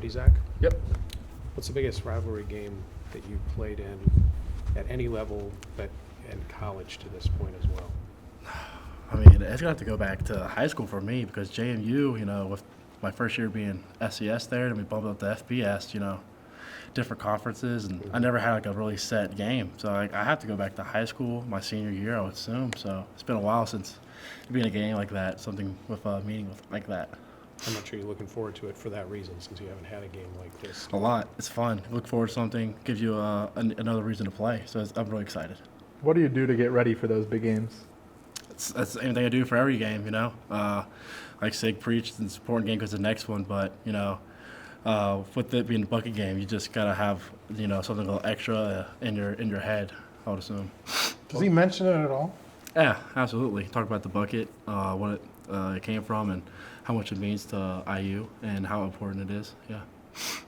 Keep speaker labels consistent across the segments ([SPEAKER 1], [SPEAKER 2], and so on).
[SPEAKER 1] Hey, Zach,
[SPEAKER 2] Yep.
[SPEAKER 1] what's the biggest rivalry game that you played in at any level but in college to this point as well?
[SPEAKER 2] I mean, it's gonna have to go back to high school for me because JMU, with my first year being SES there, and we bumped up to FBS, different conferences, and I never had like a really set game. So I have to go back to high school, my senior year, I would assume. So it's been a while since being a game like that, something with a meaning like that.
[SPEAKER 1] How much are you looking forward to it for that reason, since you haven't had a game like this?
[SPEAKER 2] A lot. It's fun. Look forward to something. Gives you another reason to play. So I'm really excited.
[SPEAKER 3] What do you do to get ready for those big games?
[SPEAKER 2] That's the same thing I do for every game, Like Sig preached, it's an important game because the next one, but, with it being a bucket game, you just got to have, something a little extra in your head, I would assume.
[SPEAKER 4] Does he mention it at all?
[SPEAKER 2] Yeah, absolutely. Talk about the bucket, what it came from, and how much it means to IU and how important it is, yeah.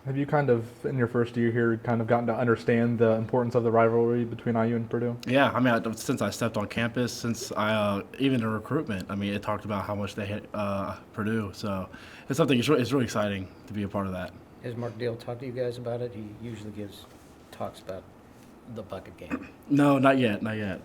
[SPEAKER 3] Have you kind of, in your first year here, kind of gotten to understand the importance of the rivalry between IU and Purdue?
[SPEAKER 2] Yeah, I mean, since I stepped on campus, since I even in recruitment, I mean, it talked about how much they hit Purdue. So it's something. It's really exciting to be a part of that.
[SPEAKER 5] Has Mark Dale talked to you guys about it? He usually talks about the bucket game.
[SPEAKER 2] No, not yet, not yet.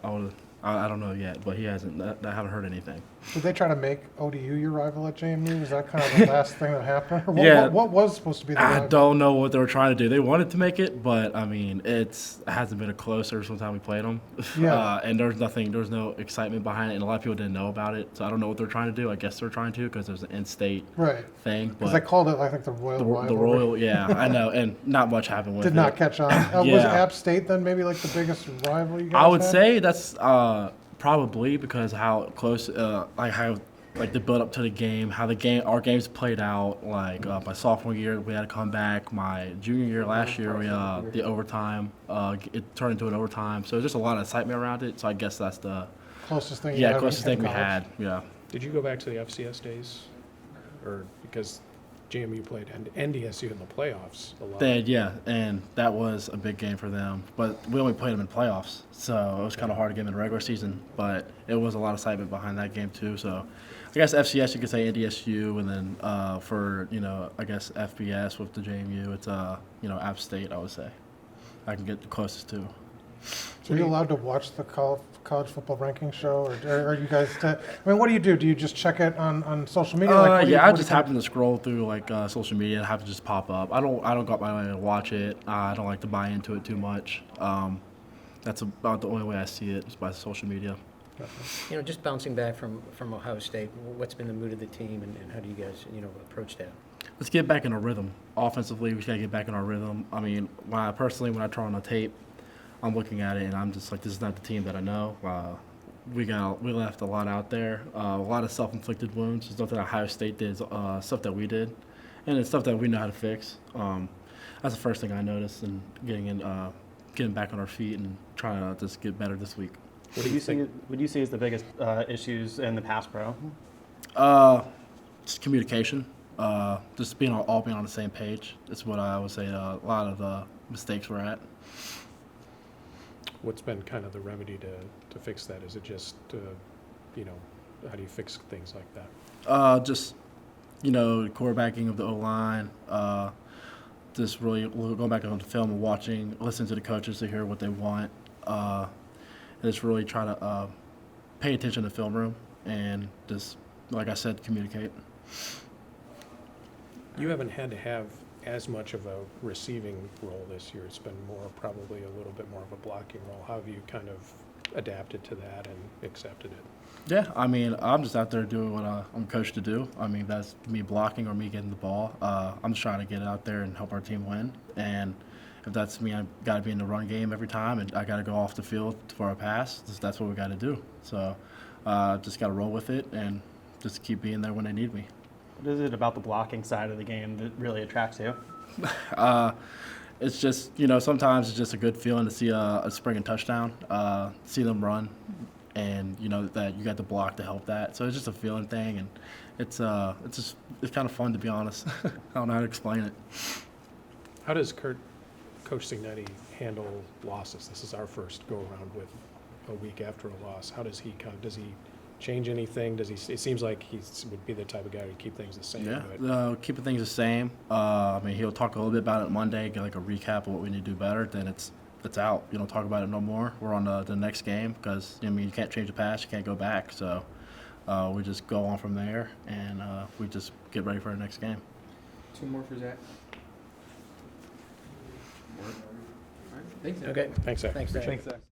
[SPEAKER 2] I don't know yet, but he hasn't. I haven't heard anything.
[SPEAKER 4] Did they try to make ODU your rival at JMU? Is that kind of the last thing that happened? Or
[SPEAKER 2] Yeah.
[SPEAKER 4] What was supposed to be the
[SPEAKER 2] I
[SPEAKER 4] rival?
[SPEAKER 2] don't know what they were trying to do. They wanted to make it, but I mean, it hasn't been a closer since time we played them.
[SPEAKER 4] Yeah.
[SPEAKER 2] And there's no excitement behind it, and a lot of people didn't know about it. So I don't know what they're trying to do. I guess they're trying to because there's an in-state
[SPEAKER 4] Right.
[SPEAKER 2] thing.
[SPEAKER 4] Because
[SPEAKER 2] But
[SPEAKER 4] they called it, I think, the Royal
[SPEAKER 2] the
[SPEAKER 4] Rivalry.
[SPEAKER 2] Royal, yeah, I know, and not much happened with it.
[SPEAKER 4] Did not catch on. Was
[SPEAKER 2] Yeah.
[SPEAKER 4] App State then maybe like the biggest rival you guys
[SPEAKER 2] I would
[SPEAKER 4] had?
[SPEAKER 2] say that's probably because how close, how the build up to the game, our games played out. Like my sophomore year, we had to come back. My junior year, last year, the overtime, it turned into an overtime. So there's just a lot of excitement around it. So I guess that's the
[SPEAKER 4] Closest thing you had
[SPEAKER 2] closest
[SPEAKER 4] in
[SPEAKER 2] thing we
[SPEAKER 4] college.
[SPEAKER 2] had. Yeah.
[SPEAKER 1] Did you go back to the FCS days? Or because JMU played NDSU in the playoffs a lot?
[SPEAKER 2] And that was a big game for them. But we only played them in playoffs, so it was kind of hard to get them in the regular season. But it was a lot of excitement behind that game too. So I guess FCS you could say NDSU, and then for I guess FBS with the JMU, it's App State. I would say I can get the closest to.
[SPEAKER 4] So are you allowed to watch the college football ranking show, or are you guys? I mean, what do you do? Do you just check it on social media?
[SPEAKER 2] I just happen to scroll through social media and have to just pop up. I don't go out my way to watch it. I don't like to buy into it too much. That's about the only way I see it is by social media.
[SPEAKER 5] Just bouncing back from Ohio State, what's been the mood of the team, and how do you guys, approach that?
[SPEAKER 2] Let's get back in our rhythm. Offensively, we got to get back in our rhythm. I mean, when I turn on the tape, I'm looking at it and I'm just like, this is not the team that I know. We left a lot out there, a lot of self-inflicted wounds. There's nothing Ohio State did, stuff that we did, and it's stuff that we know how to fix. That's the first thing I noticed, and getting back on our feet and trying to just get better this week.
[SPEAKER 6] What do you see as the biggest issues in the pass pro?
[SPEAKER 2] Just communication. Just all being on the same page. That's what I would say. A lot of the mistakes we're at.
[SPEAKER 1] What's been kind of the remedy to fix that? Is it just, how do you fix things like that?
[SPEAKER 2] Just, quarterbacking of the O-line, just really going back on the film and listening to the coaches to hear what they want, and just really try to pay attention to the film room and just, like I said, communicate.
[SPEAKER 1] You haven't had to have as much of a receiving role this year. It's been probably a little bit more of a blocking role. How have you kind of adapted to that and accepted it?
[SPEAKER 2] Yeah, I mean, I'm just out there doing what I'm coached to do. I mean, that's me blocking or me getting the ball. I'm just trying to get it out there and help our team win. And if that's me, I've got to be in the run game every time, and I got to go off the field for a pass. That's what we got to do. So just got to roll with it and just keep being there when they need me.
[SPEAKER 6] What is it about the blocking side of the game that really attracts you?
[SPEAKER 2] It's just, sometimes it's just a good feeling to see a springing touchdown, see them run, and that you got the block to help that. So it's just a feeling thing, and it's kind of fun, to be honest. I don't know how to explain it.
[SPEAKER 1] How does Coach Signetti handle losses? This is our first go around with a week after a loss. How does he change anything? Does he? It seems like he would be the type of guy to keep things the same.
[SPEAKER 2] Yeah,
[SPEAKER 1] But
[SPEAKER 2] keeping things the same. I mean, he'll talk a little bit about it Monday, get like a recap of what we need to do better. Then it's out. You don't talk about it no more. We're on the next game because I mean you can't change the past, you can't go back. So we just go on from there, and we just get ready for our next game.
[SPEAKER 7] 2 more for Zach. All right, thanks, Zach.
[SPEAKER 5] Okay,
[SPEAKER 1] thanks, Zach.
[SPEAKER 5] thanks, Zach.
[SPEAKER 3] Thanks, Zach.